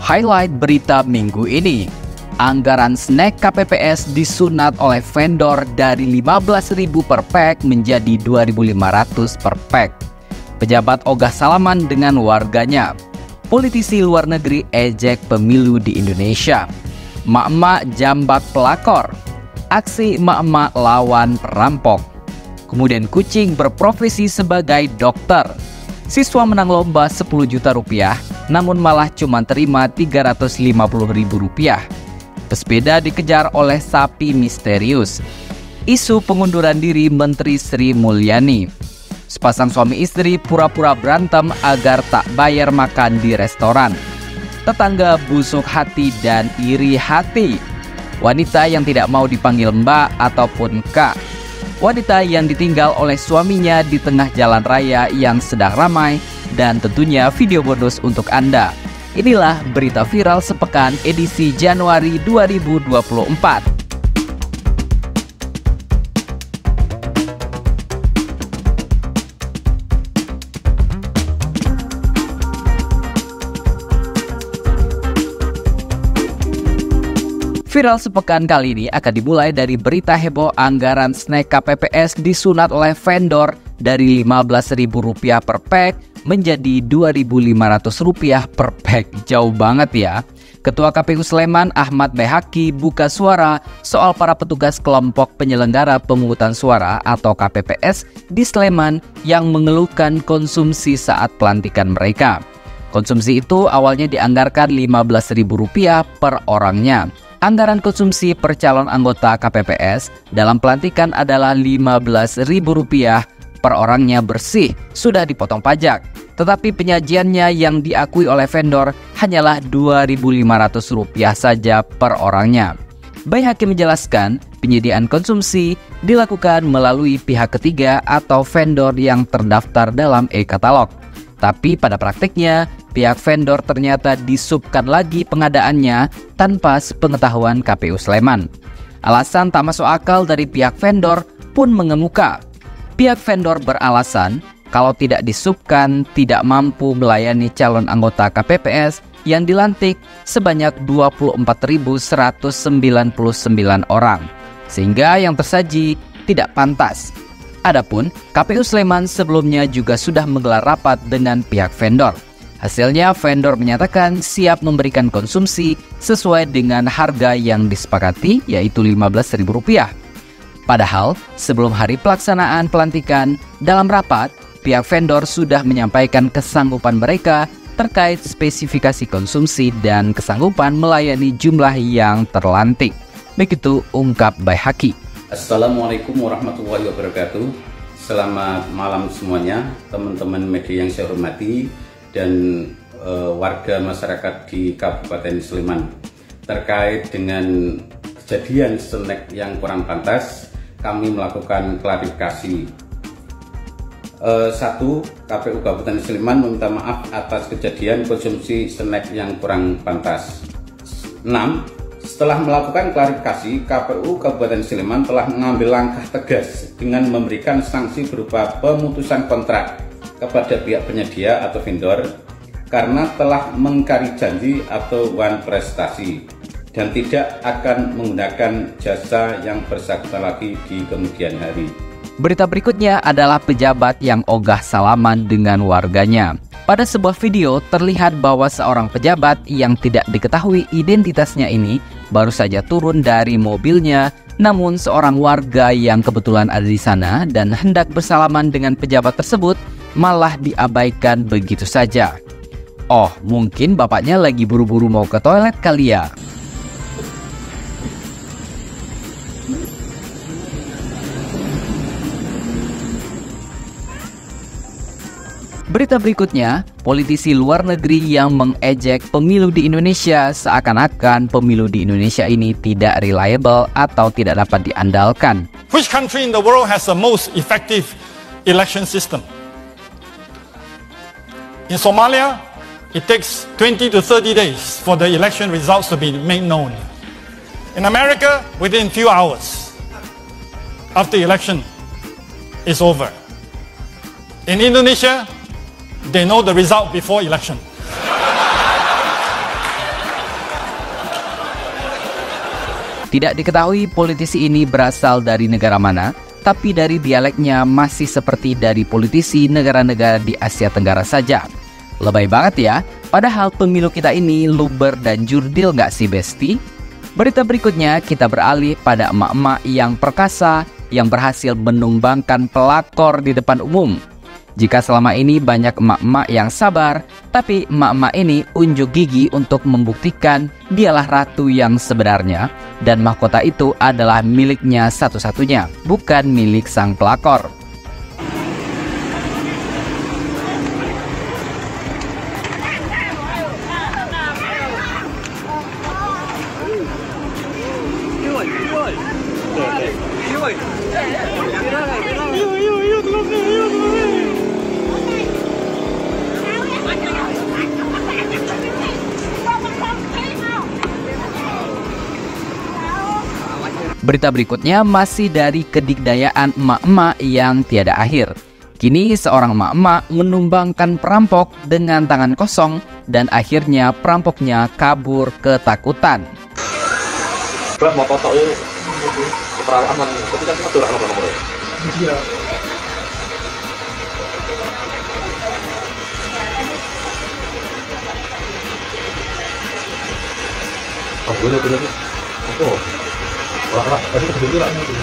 Highlight berita minggu ini. Anggaran snack KPPS disunat oleh vendor dari 15.000 per pack menjadi 2.500 per pack. Pejabat ogah salaman dengan warganya. Politisi luar negeri ejek pemilu di Indonesia. Emak-emak jambat pelakor. Aksi emak-emak lawan perampok. Kemudian kucing berprofesi sebagai dokter. Siswa menang lomba 10 juta rupiah, namun malah cuma terima 350.000 rupiah. Pesepeda dikejar oleh sapi misterius. Isu pengunduran diri Menteri Sri Mulyani. Sepasang suami istri pura-pura berantem agar tak bayar makan di restoran. Tetangga busuk hati dan iri hati. Wanita yang tidak mau dipanggil Mbak ataupun Kak. Wanita yang ditinggal oleh suaminya di tengah jalan raya yang sedang ramai, dan tentunya video bonus untuk Anda. Inilah berita viral sepekan edisi Januari 2024. Viral sepekan kali ini akan dimulai dari berita heboh anggaran snack KPPS disunat oleh vendor dari Rp15.000 per pack menjadi Rp2.500 per pack. Jauh banget ya. Ketua KPU Sleman Ahmad Baihaqi buka suara soal para petugas kelompok penyelenggara pemungutan suara atau KPPS di Sleman yang mengeluhkan konsumsi saat pelantikan mereka. Konsumsi itu awalnya dianggarkan Rp15.000 per orangnya. Anggaran konsumsi per calon anggota KPPS dalam pelantikan adalah Rp15.000 per orangnya bersih, sudah dipotong pajak. Tetapi penyajiannya yang diakui oleh vendor hanyalah Rp2.500 saja per orangnya. Baihaqi menjelaskan, penyediaan konsumsi dilakukan melalui pihak ketiga atau vendor yang terdaftar dalam e-katalog. Tapi pada praktiknya, pihak vendor ternyata disubkan lagi pengadaannya tanpa sepengetahuan KPU Sleman. Alasan tak masuk akal dari pihak vendor pun mengemuka. Pihak vendor beralasan kalau tidak disubkan tidak mampu melayani calon anggota KPPS yang dilantik sebanyak 24.199 orang, sehingga yang tersaji tidak pantas. Adapun KPU Sleman sebelumnya juga sudah menggelar rapat dengan pihak vendor. Hasilnya vendor menyatakan siap memberikan konsumsi sesuai dengan harga yang disepakati, yaitu Rp15.000. Padahal sebelum hari pelaksanaan pelantikan, dalam rapat pihak vendor sudah menyampaikan kesanggupan mereka terkait spesifikasi konsumsi dan kesanggupan melayani jumlah yang terlantik. Begitu ungkap Baihaqi. Assalamualaikum warahmatullahi wabarakatuh. Selamat malam semuanya, teman-teman media yang saya hormati dan warga masyarakat di Kabupaten Sleman. Terkait dengan kejadian snack yang kurang pantas, kami melakukan klarifikasi. 1. KPU Kabupaten Sleman meminta maaf atas kejadian konsumsi snack yang kurang pantas. 6. Setelah melakukan klarifikasi, KPU Kabupaten Sleman telah mengambil langkah tegas dengan memberikan sanksi berupa pemutusan kontrak kepada pihak penyedia atau vendor karena telah mengingkari janji atau wan prestasi dan tidak akan menggunakan jasa yang bersangkutan lagi di kemudian hari. Berita berikutnya adalah pejabat yang ogah salaman dengan warganya. Pada sebuah video terlihat bahwa seorang pejabat yang tidak diketahui identitasnya ini baru saja turun dari mobilnya, namun seorang warga yang kebetulan ada di sana dan hendak bersalaman dengan pejabat tersebut malah diabaikan begitu saja. Oh, mungkin bapaknya lagi buru-buru mau ke toilet kali ya. Berita berikutnya, politisi luar negeri yang mengejek pemilu di Indonesia seakan-akan pemilu di Indonesia ini tidak reliable atau tidak dapat diandalkan. Which country in the world has the most effective election system? In Somalia, it takes 20 to 30 days for the election results to be made known. In America, within few hours after the election is over. In Indonesia, they know the result before election. Tidak diketahui politisi ini berasal dari negara mana, tapi dari dialeknya masih seperti dari politisi negara-negara di Asia Tenggara saja. Lebay banget ya, padahal pemilu kita ini luber dan jurdil nggak sih Besti? Berita berikutnya kita beralih pada emak-emak yang perkasa yang berhasil menumbangkan pelakor di depan umum. Jika selama ini banyak emak-emak yang sabar, tapi emak-emak ini unjuk gigi untuk membuktikan dialah ratu yang sebenarnya dan mahkota itu adalah miliknya satu-satunya, bukan milik sang pelakor. Berita berikutnya masih dari kedikdayaan emak-emak yang tiada akhir. Kini seorang emak-emak menumbangkan perampok dengan tangan kosong dan akhirnya perampoknya kabur ketakutan. Mau foto perawaman, tapi kan aturan apa nomornya? Iya. Oh, bener. Oh. Orang tadi kebetulan itu.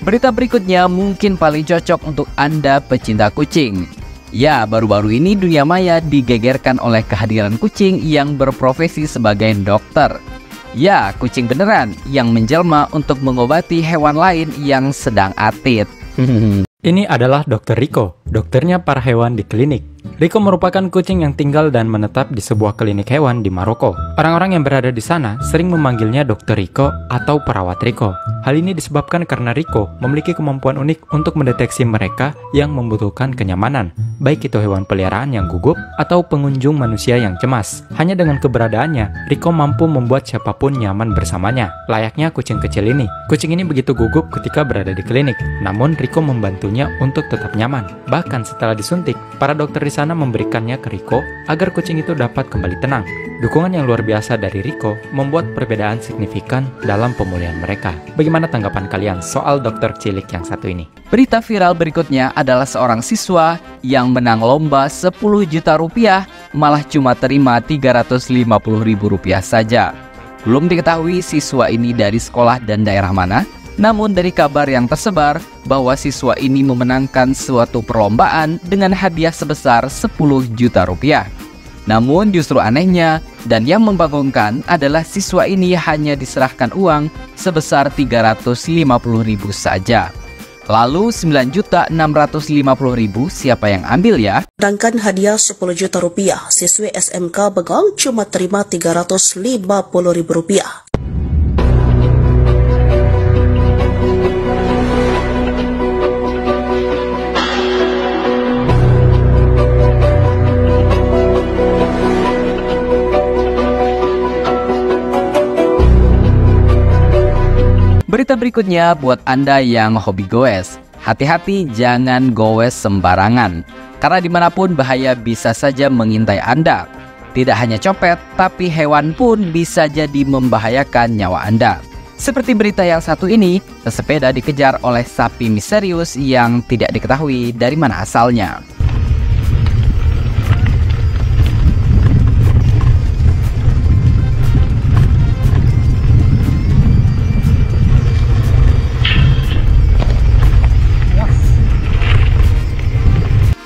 Berita berikutnya mungkin paling cocok untuk Anda pecinta kucing. Ya, baru-baru ini dunia maya digegerkan oleh kehadiran kucing yang berprofesi sebagai dokter. Ya, kucing beneran yang menjelma untuk mengobati hewan lain yang sedang atit. Ini adalah Dr. Rico, dokternya para hewan di klinik. Rico merupakan kucing yang tinggal dan menetap di sebuah klinik hewan di Maroko. Orang-orang yang berada di sana sering memanggilnya Dr. Rico atau perawat Rico. Hal ini disebabkan karena Rico memiliki kemampuan unik untuk mendeteksi mereka yang membutuhkan kenyamanan, baik itu hewan peliharaan yang gugup atau pengunjung manusia yang cemas. Hanya dengan keberadaannya, Rico mampu membuat siapapun nyaman bersamanya. Layaknya kucing kecil ini. Kucing ini begitu gugup ketika berada di klinik, namun Rico membantunya untuk tetap nyaman. Bahkan setelah disuntik, para dokter di sana memberikannya ke Rico agar kucing itu dapat kembali tenang. Dukungan yang luar biasa dari Rico membuat perbedaan signifikan dalam pemulihan mereka. Bagaimana tanggapan kalian soal dokter cilik yang satu ini? Berita viral berikutnya adalah seorang siswa yang menang lomba 10 juta rupiah malah cuma terima 350.000 rupiah saja. Belum diketahui siswa ini dari sekolah dan daerah mana, namun dari kabar yang tersebar bahwa siswa ini memenangkan suatu perlombaan dengan hadiah sebesar 10 juta rupiah. Namun justru anehnya dan yang membanggakan adalah siswa ini hanya diserahkan uang sebesar 350.000 saja. Lalu 9.650.000 siapa yang ambil ya? Sedangkan hadiah 10 juta rupiah, siswi SMK Begong cuma terima 350.000 rupiah. Berita berikutnya buat Anda yang hobi goes. Hati-hati jangan goes sembarangan, karena dimanapun bahaya bisa saja mengintai Anda. Tidak hanya copet, tapi hewan pun bisa jadi membahayakan nyawa Anda. Seperti berita yang satu ini, pesepeda dikejar oleh sapi misterius yang tidak diketahui dari mana asalnya.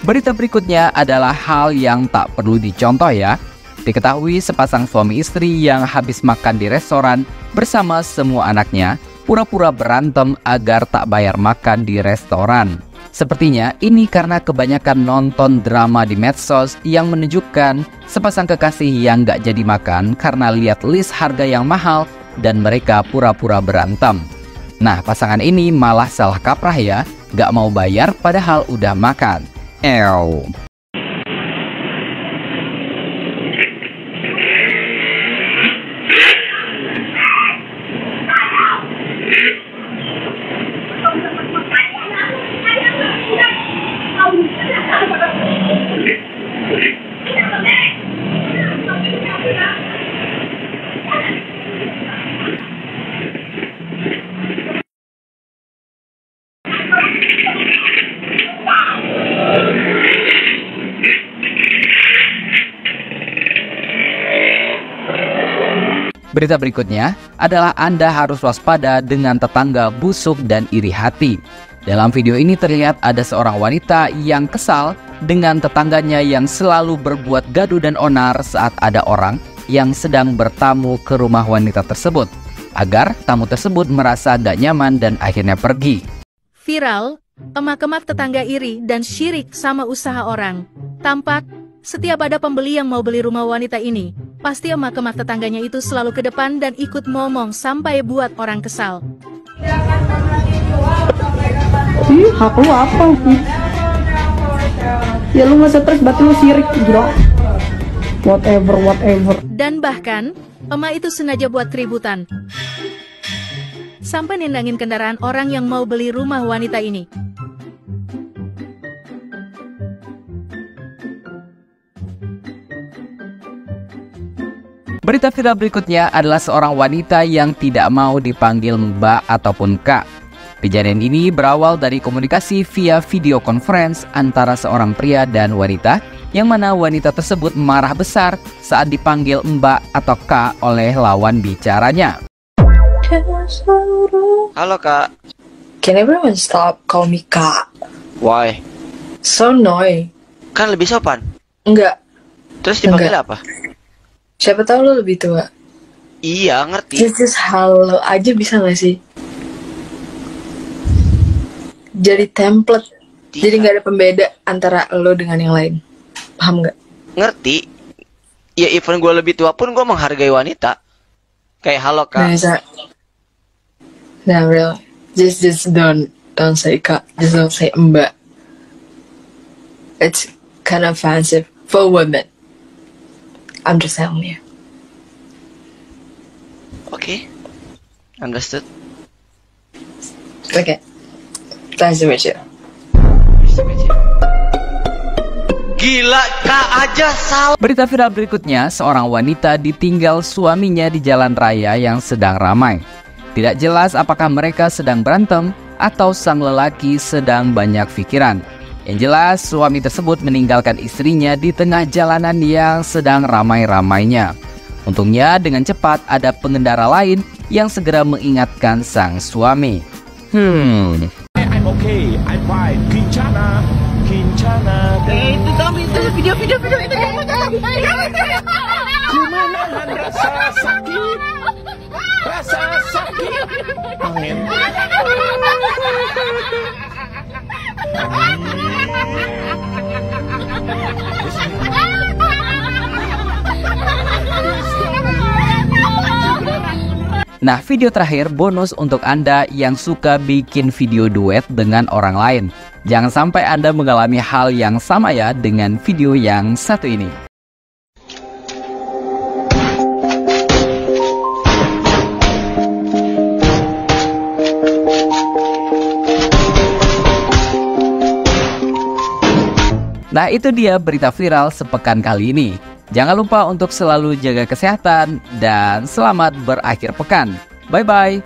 Berita berikutnya adalah hal yang tak perlu dicontoh ya. Diketahui sepasang suami istri yang habis makan di restoran bersama semua anaknya pura-pura berantem agar tak bayar makan di restoran. Sepertinya ini karena kebanyakan nonton drama di medsos yang menunjukkan sepasang kekasih yang gak jadi makan karena lihat list harga yang mahal dan mereka pura-pura berantem. Nah, pasangan ini malah salah kaprah ya, gak mau bayar padahal udah makan. Ew. Berita berikutnya adalah Anda harus waspada dengan tetangga busuk dan iri hati. Dalam video ini terlihat ada seorang wanita yang kesal dengan tetangganya yang selalu berbuat gaduh dan onar saat ada orang yang sedang bertamu ke rumah wanita tersebut, agar tamu tersebut merasa gak nyaman dan akhirnya pergi. Viral, emak-emak tetangga iri dan syirik sama usaha orang. Tampak, setiap ada pembeli yang mau beli rumah wanita ini, pasti emak-emak tetangganya itu selalu ke depan dan ikut ngomong sampai buat orang kesal. Hak lu apa sih? Ya lu gak stres, berarti lu sirik bro. Whatever. Dan bahkan, emak itu sengaja buat keributan. Sampai nendangin kendaraan orang yang mau beli rumah wanita ini. Berita viral berikutnya adalah seorang wanita yang tidak mau dipanggil Mbak ataupun Kak. Kejadian ini berawal dari komunikasi via video conference antara seorang pria dan wanita, yang mana wanita tersebut marah besar saat dipanggil Mbak atau Kak oleh lawan bicaranya. Halo Kak. Can everyone stop call me Kak? Why? So annoying. Kan lebih sopan. Enggak. Terus dipanggil apa? Siapa tahu lu lebih tua. Iya, ngerti. Just halo aja bisa gak sih? Jadi template. Bisa. Jadi gak ada pembeda antara lo dengan yang lain. Paham gak? Ngerti. Ya even gue lebih tua pun gue menghargai wanita. Kayak halo Kak. Nah, real. Just don't say Kak. Just don't say Mbak. It's kind of offensive for women. I'm just telling you. Okay. Understood. Okay. Nice to meet you. Gila, Kak aja salah. Berita viral berikutnya, seorang wanita ditinggal suaminya di jalan raya yang sedang ramai. Tidak jelas apakah mereka sedang berantem atau sang lelaki sedang banyak pikiran. Yang jelas, suami tersebut meninggalkan istrinya di tengah jalanan yang sedang ramai-ramainya. Untungnya dengan cepat ada pengendara lain yang segera mengingatkan sang suami. I'm okay, I'm fine. Kincana. Itu kamu itu video itu Gimana rasa sakit, angin. Nah, video terakhir bonus untuk Anda yang suka bikin video duet dengan orang lain. Jangan sampai Anda mengalami hal yang sama ya dengan video yang satu ini. Nah, itu dia berita viral sepekan kali ini. Jangan lupa untuk selalu jaga kesehatan dan selamat berakhir pekan. Bye-bye.